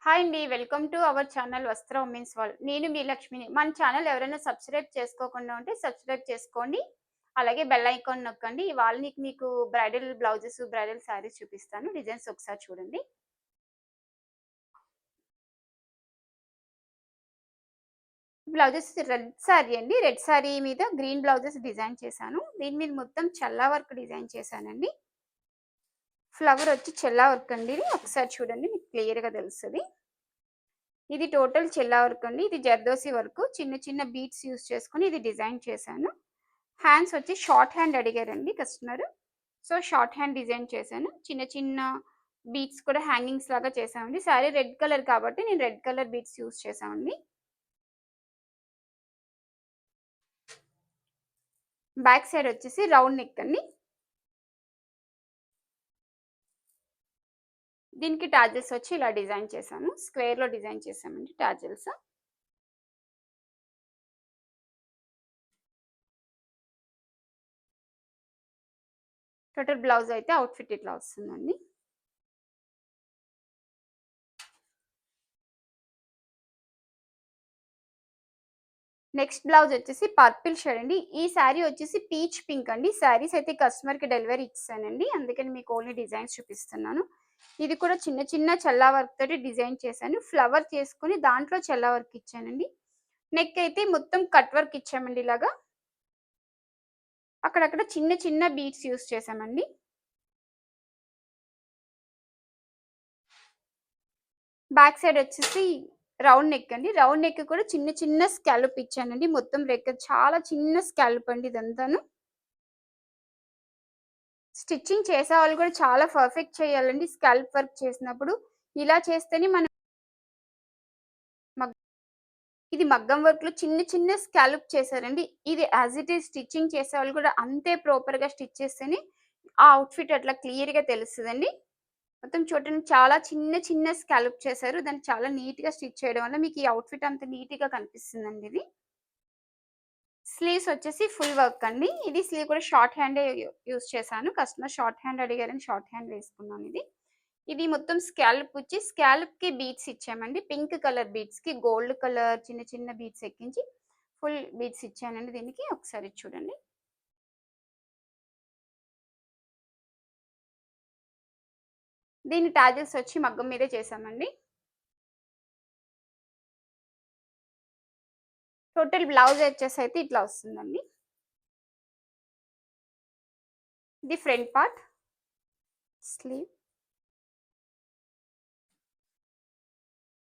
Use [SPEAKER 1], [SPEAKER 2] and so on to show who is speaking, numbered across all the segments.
[SPEAKER 1] Hi అండి. Welcome to our channel వస్త్ర women's world. నేను మీ లక్ష్మిని. మన ఛానల్ ఎవరైనా సబ్స్క్రైబ్ చేసుకోకుండా ఉంటే సబ్స్క్రైబ్ చేసుకోండి. అలాగే బెల్ ఐకాన్ నొక్కండి. ఇవాళ మీకు బ్రైడల్ బ్లౌజెస్, బ్రైడల్ శారీస్ చూపిస్తాను. డిజైన్స్ ఒకసారి చూడండి. బ్లౌజెస్ రెడ్ శారీ అండి. రెడ్ శారీ మీద గ్రీన్ బ్లౌజెస్ డిజైన్ చేశాను. దీని మీద మొత్తం చెల్లా వర్క్ డిజైన్ చేశానండి. ఫ్లవర్ వచ్చి చెల్లా వర్క్ అండి. ఇది ఒకసారి చూడండి, మీకు క్లియర్‌గా తెలుస్తది. ఇది టోటల్ చెల్లా వర్క్ అండి. ఇది జర్దోసి వర్క్. చిన్న చిన్న బీడ్స్ యూజ్ చేసుకొని ఇది డిజైన్ చేశాను. హ్యాండ్స్ వచ్చి షార్ట్ హ్యాండ్ అడిగారండి customer. So, short hand design చేశాను. చిన్న చిన్న బీడ్స్ కూడా హ్యాంగింగ్స్ లాగా చేశామండి. శారీ రెడ్ కలర్ కాబట్టి నేను రెడ్ కలర్ బీడ్స్ యూజ్ చేశామండి. బ్యాక్ సైడ్ వచ్చేసి రౌండ్ నెక్ అండి. దీనికి టాజెస్ వచ్చి ఇలా డిజైన్ చేశాను. స్క్వేర్‌లో డిజైన్ చేశామండి టాజెల్స్. టోటల్ బ్లౌజ్ అయితే అవుట్‌ఫిట్ ఇట్లా వస్తుందండి. నెక్స్ట్ బ్లౌజ్ వచ్చేసి పర్పుల్ షేడ్ అండి. ఈ శారీ వచ్చేసి పీచ్ పింక్ అండి. శారీస్ అయితే కస్టమర్‌కి డెలివరీ ఇచ్చేసానండి. అందుకని మీకు ఓన్లీ డిజైన్స్ చూపిస్తున్నాను. ఇది కూడా చిన్న చిన్న చెల్లా వర్క్ తోటి డిజైన్ చేశాను. ఫ్లవర్ చేసుకొని దాంట్లో చెల్లా వర్క్ ఇచ్చానండి. నెక్ అయితే మొత్తం కట్ వర్క్ ఇచ్చామండి ఇలాగా. అక్కడక్కడ చిన్న చిన్న బీడ్స్ యూజ్ చేశామండి. బ్యాక్ సైడ్ వచ్చేసి రౌండ్ నెక్ అండి. రౌండ్ నెక్ కూడా చిన్న చిన్న స్కాలప్ ఇచ్చానండి. మొత్తం రెక్క చాలా చిన్న స్కాలప్ అండి ఇదంతాను. స్టిచ్చింగ్ చేసేవాళ్ళు కూడా చాలా పర్ఫెక్ట్ చేయాలండి స్కాల్ప్ వర్క్ చేసినప్పుడు. ఇలా చేస్తేనే మనం మగ్ ఇది మగ్గం వర్క్‌లో చిన్న చిన్న స్కాలప్ చేశారండి. ఇది యాస్ ఇట్ ఈజ్ స్టిచ్చింగ్ చేసేవాళ్ళు కూడా అంతే ప్రాపర్‌గా స్టిచ్ చేస్తేనే ఆ అవుట్‌ఫిట్ అట్లా క్లియర్‌గా తెలుస్తదండి. మొత్తం చూడండి, చాలా చిన్న చిన్న స్కాలప్ చేశారు. దాన్ని చాలా నీట్‌గా స్టిచ్ చేయడం వల్ల మీకు ఈ అవుట్‌ఫిట్ అంత నీట్‌గా కనిపిస్తుందండి ఇది. స్లీవ్స్ వచ్చేసి ఫుల్ వర్క్ అండి. ఇది స్లీవ్ కూడా షార్ట్ హ్యాండే యూజ్ చేశాను. కస్టమర్ షార్ట్ హ్యాండ్ అడిగారని షార్ట్ హ్యాండ్ వేసుకున్నాను ఇది. ఇది మొత్తం స్కాలప్ వచ్చి స్కాలప్‌కి బీడ్స్ ఇచ్చామండి. పింక్ కలర్ బీడ్స్‌కి గోల్డ్ కలర్ చిన్న చిన్న బీడ్స్ ఎక్కించి ఫుల్ బీడ్స్ ఇచ్చానండి దీనికి. ఒకసారి చూడండి. దీని టాజెస్ వచ్చి మగ్గం మీదే చేశామండి. టోటల్ బ్లౌజ్ వచ్చేసి అయితే ఇట్లా వస్తుందండి. ఇది ఫ్రంట్ పార్ట్, స్లీవ్.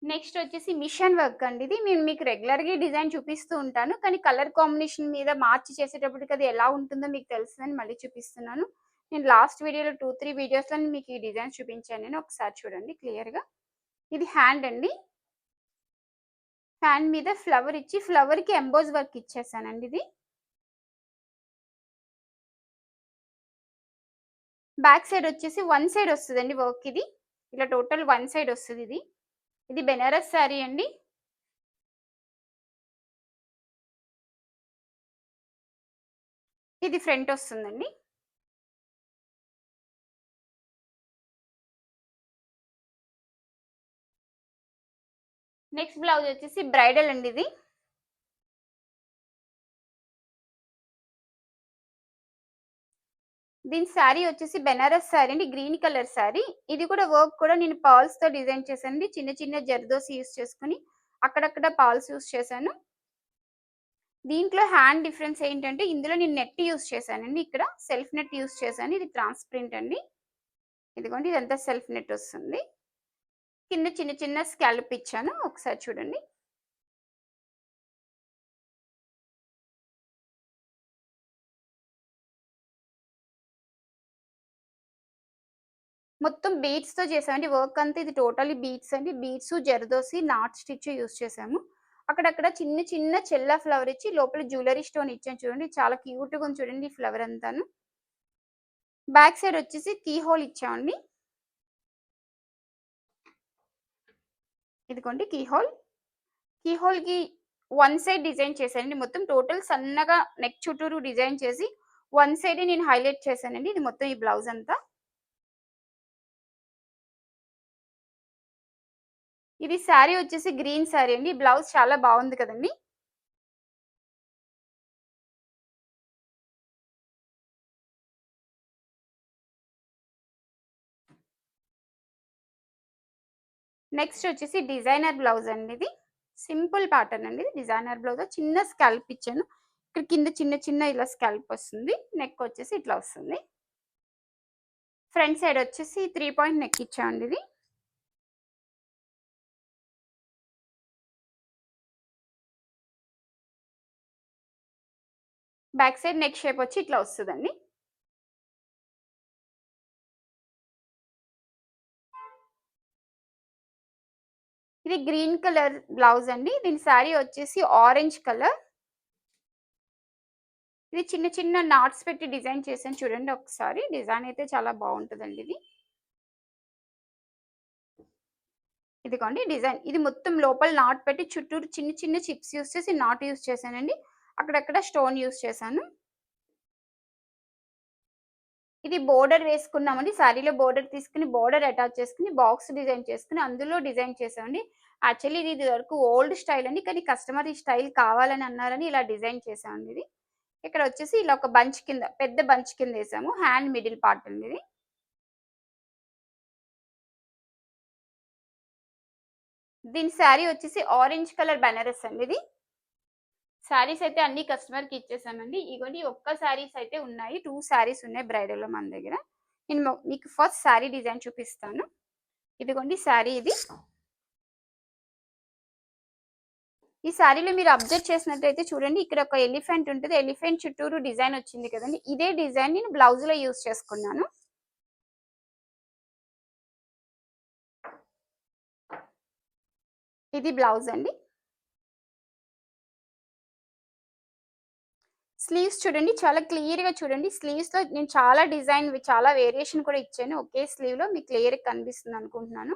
[SPEAKER 1] నెక్స్ట్ వచ్చేసి మిషన్ వర్క్ అండి ఇది. నేను మీకు రెగ్యులర్‌గా ఈ డిజైన్ చూపిస్తూ ఉంటాను. కానీ కలర్ కాంబినేషన్ మీద మార్చి చేసేటప్పటికి అది ఎలా ఉంటుందో మీకు తెలుస్తదని మళ్ళీ చూపిస్తున్నాను. నేను లాస్ట్ వీడియోలో 2, 3 వీడియోస్‌లో మీకు ఈ డిజైన్స్ చూపించాను నేను. ఒకసారి చూడండి క్లియర్‌గా. ఇది హ్యాండ్ అండి. హ్యాండ్ మీద ఫ్లవర్ ఇచ్చి ఫ్లవర్‌కి ఎంబోస్ వర్క్ ఇచ్చేసానండి ఇది. బ్యాక్ సైడ్ వచ్చేసి వన్ సైడ్ వస్తదండి వర్క్ ఇది. ఇలా టోటల్ వన్ సైడ్ వస్తది ఇది. ఇది బెనారస్ శారీ అండి. ఇది ఫ్రంట్ వస్తుందండి. నెక్స్ట్ బ్లౌజ్ వచ్చేసి బ్రైడల్ అండి ఇది. దీని శారీ వచ్చేసి బెనారస్ శారీ అండి. Green colour sari. ఇది కూడా వర్క్ కూడా నేను పర్ల్స్‌తో డిజైన్ చేశానండి. చిన్న చిన్న జర్దోసి యూజ్ చేసుకొని అక్కడక్కడ పర్ల్స్ యూజ్ చేశాను. దీంట్లో హ్యాండ్ డిఫరెన్స్ ఏంటంటే ఇందులో నేను నెట్ యూజ్ చేశానండి. ఇక్కడ సెల్ఫ్ నెట్ యూజ్ చేశాను. ఇది ట్రాన్స్‌పరెంట్ అండి. ఇదిగోండి, ఇదంతా సెల్ఫ్ నెట్ వస్తుంది. కింద చిన్న చిన్న స్కాలప్ ఇచ్చాను. ఒకసారి చూడండి. మొత్తం బీడ్స్‌తో చేశామండి వర్క్ అంతా. ఇది టోటల్లీ బీడ్స్ అండి. Beads, zardozi, not stitch use చేశాము. అక్కడక్కడ చిన్న చిన్న చెల్లా ఫ్లవర్ ఇచ్చి లోపల జ్యువెలరీ స్టోన్ ఇచ్చాను చూడండి. చాలా క్యూట్‌గా ఉంది చూడండి ఈ ఫ్లవర్ అంతాను. బ్యాక్ సైడ్ వచ్చేసి కీ హోల్ ఇచ్చామండి. ఇదిగోండి కీ హోల్. కీ హోల్‌కి వన్ సైడ్ డిజైన్ చేశానండి. మొత్తం టోటల్ సన్నగా నెక్ చుట్టూరు డిజైన్ చేసి వన్ సైడే నేను హైలైట్ చేశానండి. ఇది మొత్తం ఈ బ్లౌజ్ అంతా. ఇది శారీ వచ్చేసి గ్రీన్ శారీ అండి. బ్లౌజ్ చాలా బావుంది కదండీ! నెక్స్ట్ వచ్చేసి డిజైనర్ బ్లౌజ్ అండి ఇది. సింపుల్ ప్యాటర్న్ అండి ఇది. డిజైనర్ బ్లౌజ్ చిన్న స్కాల్ప్ ఇచ్చాను. ఇక్కడ కింద చిన్న చిన్న ఇలా స్కాల్ప్ వస్తుంది. నెక్ వచ్చేసి ఇట్లా వస్తుంది. ఫ్రంట్ సైడ్ వచ్చేసి 3 పాయింట్ నెక్ ఇచ్చామండి ఇది. బ్యాక్ సైడ్ నెక్ షేప్ వచ్చి ఇట్లా వస్తదండి. ఇది గ్రీన్ కలర్ బ్లౌజ్ అండి. దీని శారీ వచ్చేసి ఆరెంజ్ కలర్. ఇది చిన్న చిన్న నాట్స్ పెట్టి డిజైన్ చేశాను చూడండి ఒకసారి. డిజైన్ అయితే చాలా బావుంటదండి ఇది. ఇదిగోండి డిజైన్. ఇది మొత్తం లోపల నాట్ పెట్టి చుట్టూరు చిన్న చిన్న చిప్స్ యూజ్ చేసి నాట్ యూజ్ చేశానండి. అక్కడక్కడ స్టోన్ యూజ్ చేశాను. ఇది బోర్డర్ వేసుకున్నామండి. శారీలో బోర్డర్ తీసుకొని బోర్డర్ అటాచ్ చేసుకొని బాక్స్ డిజైన్ చేసుకొని అందులో డిజైన్ చేశామండి. యాక్చువల్లీ ఇది ఇదివరకు ఓల్డ్ స్టైల్ అండి. కానీ కస్టమర్ ఈ స్టైల్ కావాలని అన్నారని ఇలా డిజైన్ చేశామండి ఇది. ఇక్కడ వచ్చేసి ఇలా ఒక బంచ్ కింద పెద్ద బంచ్ కింద ఏసాము. హ్యాండ్ మిడిల్ పార్ట్ అండి ఇది. దీని శారీ వచ్చేసి ఆరెంజ్ కలర్ బెనారస్ అండి ఇది. శారీస్ అయితే అన్ని కస్టమర్‌కి ఇచ్చేసామండి. ఇగోండి ఒక్క శారీస్ అయితే ఉన్నాయి. 2 శారీస్ ఉన్నాయి బ్రైడల్‌లో మన దగ్గర. నేను మీకు ఫస్ట్ శారీ డిజైన్ చూపిస్తాను. ఇదిగోండి శారీ ఇది. ఈ శారీలో మీరు అబ్జర్వ్ చేసినట్టయితే చూడండి ఇక్కడ ఒక ఎలిఫెంట్ ఉంటది. ఎలిఫెంట్ చుట్టూరు డిజైన్ వచ్చింది కదండీ! ఇదే డిజైన్ నేను బ్లౌజ్‌లో యూజ్ చేసుకున్నాను. ఇది బ్లౌజ్ అండి. స్లీవ్స్ చూడండి చాలా క్లియర్‌గా చూడండి. స్లీవ్స్‌లో నేను చాలా డిజైన్ చాలా వేరియేషన్ కూడా ఇచ్చాను. ఒకే స్లీవ్‌లో మీకు క్లియర్‌గా కనిపిస్తుంది అనుకుంటున్నాను.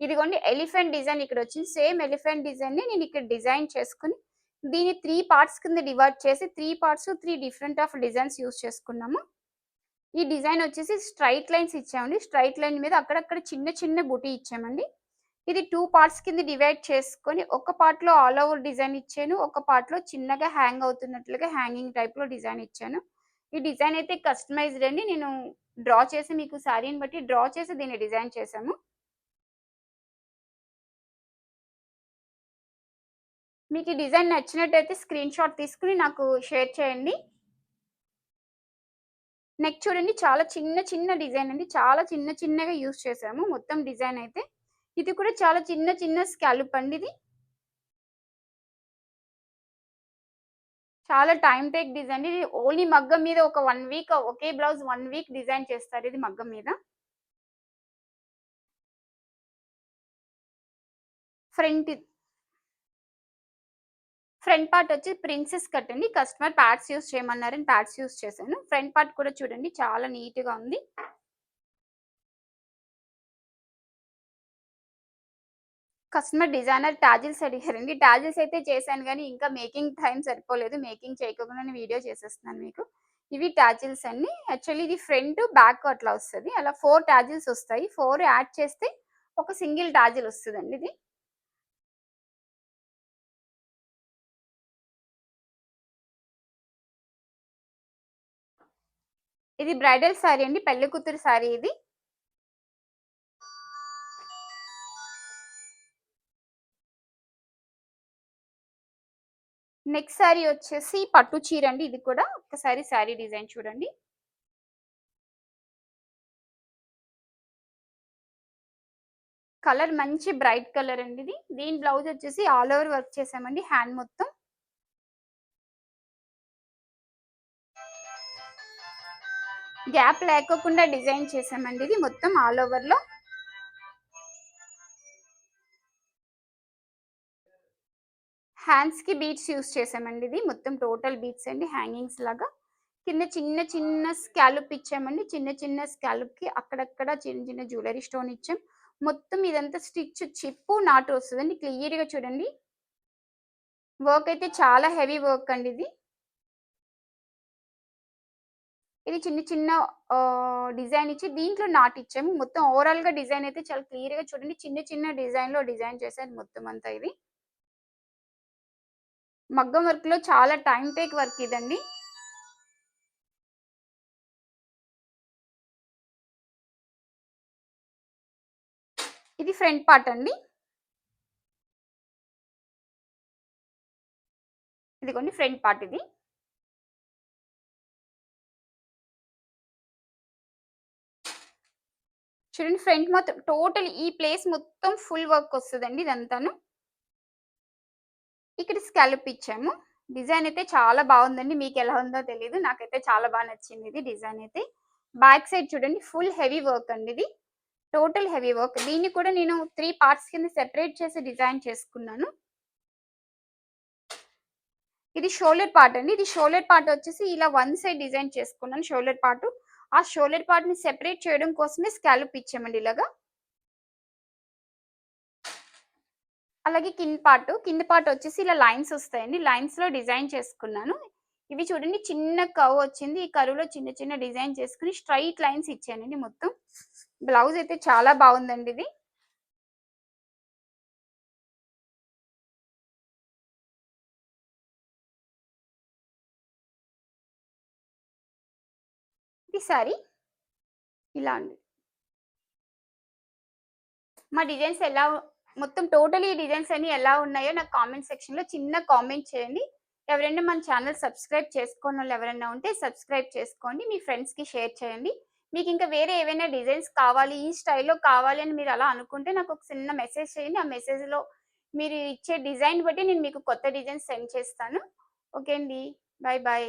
[SPEAKER 1] ఇదిగోండి ఎలిఫెంట్ డిజైన్ ఇక్కడొచ్చింది. సేమ్ ఎలిఫెంట్ డిజైన్‌ని నేను ఇక్కడ డిజైన్ చేసుకొని, దీన్ని 3 పార్ట్స్ కింద డివైడ్ చేసి 3 parts 3 different of designs use చేసుకున్నాము. ఈ డిజైన్ వచ్చేసి స్ట్రెయిట్ లైన్స్ ఇచ్చామండి. స్ట్రెయిట్ లైన్ మీద అక్కడక్కడ చిన్న చిన్న బుటీ ఇచ్చామండి. ఇది 2 పార్ట్స్ కింద డివైడ్ చేసుకొని, ఒక పార్ట్‌లో ఆల్ ఓవర్ డిజైన్ ఇచ్చాను. ఒక పార్ట్‌లో చిన్నగా హ్యాంగ్ అవుతున్నట్లుగా హ్యాంగింగ్ టైప్‌లో డిజైన్ ఇచ్చాను. ఈ డిజైన్ అయితే కస్టమైజ్డ్ అండి. నేను డ్రా చేసి మీకు శారీని బట్టి డ్రా చేసి దీన్ని డిజైన్ చేశాము. మీకు ఈ డిజైన్ నచ్చినట్టయితే స్క్రీన్ షాట్ తీసుకొని నాకు షేర్ చేయండి. నెక్ చూడండి చాలా చిన్న చిన్న డిజైన్ అండి. చాలా చిన్న చిన్నగా యూజ్ చేశాము మొత్తం డిజైన్ అయితే. ఇది కూడా చాలా చిన్న చిన్న స్కాలప్ అండి ఇది. చాలా టైమ్ టేక్ డిజైన్ ఇది. ఓన్లీ మగ్గం మీద ఒక 1 వీక్ ఒకే బ్లౌజ్ 1 వీక్ డిజైన్ చేస్తారు ఇది మగ్గం మీద. ఫ్రంట్ ఫ్రంట్ పార్ట్ వచ్చి ప్రిన్సెస్ కట్ అండి. కస్టమర్ ప్యాడ్స్ యూజ్ చేయమన్నారని ప్యాడ్స్ యూజ్ చేశాను. ఫ్రంట్ పార్ట్ కూడా చూడండి చాలా నీట్‌గా ఉంది. కస్టమర్ డిజైనర్ టాజిల్స్ అడిగారండి. టాజిల్స్ అయితే చేశాను గానీ, ఇంకా మేకింగ్ టైమ్ సరిపోలేదు. మేకింగ్ చేయకోకుండానే వీడియో చేసేస్తున్నాను మీకు. ఇవి టాజిల్స్ అన్నీ. యాక్చువల్లీ ఇది ఫ్రంట్, బ్యాక్ అట్లా వస్తది. అలా 4 టాజిల్స్ వస్తాయి. 4 యాడ్ చేస్తే ఒక సింగిల్ టాజిల్ వస్తదండి ఇది. ఇది బ్రైడల్ సారీ అండి. పెళ్లి కూతురు సారీ ఇది. నెక్స్ట్ సారీ వచ్చేసి పట్టు చీర అండి ఇది కూడా. ఒక్కసారి సారీ డిజైన్ చూడండి. కలర్ మంచి బ్రైట్ కలర్ అండి ఇది. దీని బ్లౌజ్ వచ్చేసి ఆల్ ఓవర్ వర్క్ చేసామండి హ్యాండ్ మొత్తం. గ్యాప్ లేకోకుండా డిజైన్ చేసామండి ఇది మొత్తం ఆల్ ఓవర్‌లో. హ్యాండ్స్‌కి బీడ్స్ యూజ్ చేసామండి ఇది. మొత్తం టోటల్ బీడ్స్ అండి హ్యాంగింగ్స్ లాగా. కింద చిన్న చిన్న స్కాలప్ ఇచ్చామండి. చిన్న చిన్న స్కాలప్‌కి అక్కడక్కడ చిన్న చిన్న జ్యువెలరీ స్టోన్ ఇచ్చాం. మొత్తం ఇదంతా స్టిచ్ చిప్పు నాటు వస్తదండి. క్లియర్‌గా చూడండి. వర్క్ అయితే చాలా హెవీ వర్క్ అండి ఇది. ఇది చిన్న చిన్న డిజైన్ ఇచ్చి దీంట్లో నాటిచ్చాము. మొత్తం ఓవరాల్‌గా డిజైన్ అయితే చాలా క్లియర్‌గా చూడండి. చిన్న చిన్న డిజైన్‌లో డిజైన్ చేశాను మొత్తం అంతా ఇది. మగ్గం వర్క్‌లో చాలా టైమ్ టేక్ వర్క్ ఇదండి. ఇది ఫ్రంట్ పార్ట్ అండి. ఇదిగోండి ఫ్రంట్ పార్ట్ ఇది. చూడండి ఫ్రంట్ మొత్తం టోటల్ ఈ ప్లేస్ మొత్తం ఫుల్ వర్క్ వస్తదండి ఇదంతాను. ఇక్కడ స్కాలప్ ఇచ్చాము. డిజైన్ అయితే చాలా బావుందండి. మీకెలా ఉందో తెలీదు. నాకైతే చాలా బా నచ్చింది ఇది డిజైన్ అయితే. బ్యాక్ సైడ్ చూడండి ఫుల్ హెవీ వర్క్ అండి ఇది. Total heavy work. దీన్ని కూడా నేను 3 పార్ట్స్ కింద సెపరేట్ చేసి డిజైన్ చేసుకున్నాను. ఇది షోల్డర్ పార్ట్ అండి. ఇది షోల్డర్ పార్ట్ వచ్చేసి ఇలా వన్ సైడ్ డిజైన్ చేసుకున్నాను షోల్డర్ పార్ట్. ఆ షోల్డర్ పార్ట్‌ని సెపరేట్ చేయడం కోసమే స్కాలప్ ఇచ్చామండి ఇలాగా. అలాగే కింద పార్ట్ వచ్చేసి ఇలా లైన్స్ వస్తాయండి. లైన్స్‌లో డిజైన్ చేసుకున్నాను. ఇవి చూడండి చిన్న కర్వ్ వచ్చింది. ఈ కర్వ్‌లో చిన్న చిన్న డిజైన్ చేసుకొని స్ట్రెయిట్ లైన్స్ ఇచ్చానండి మొత్తం. బ్లౌజ్ అయితే చాలా బావుందండి ఇది. ఇది సారీ ఇలా అండి. మా డిజైన్స్ ఎలా మొత్తం టోటల్ ఈ డిజైన్స్ అన్నీ ఎలా ఉన్నాయో నాకు కామెంట్ సెక్షన్‌లో చిన్న కామెంట్ చేయండి. ఎవరైనా మన ఛానెల్ సబ్స్క్రైబ్ చేసుకోనోళ్ళు ఎవరైనా ఉంటే సబ్స్క్రైబ్ చేసుకోండి. మీ ఫ్రెండ్స్‌కి షేర్ చేయండి. మీకింకా వేరే ఏవైనా డిజైన్స్ కావాలి, ఈ స్టైల్‌లో కావాలి అని మీరు అలా అనుకుంటే నాకొక చిన్న మెసేజ్ చేయండి. ఆ మెసేజ్‌లో మీరు ఇచ్చే డిజైన్ బట్టి నేను మీకు కొత్త డిజైన్స్ సెండ్ చేస్తాను. ఓకే అండి. బై.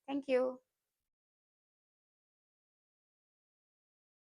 [SPEAKER 1] Thank you.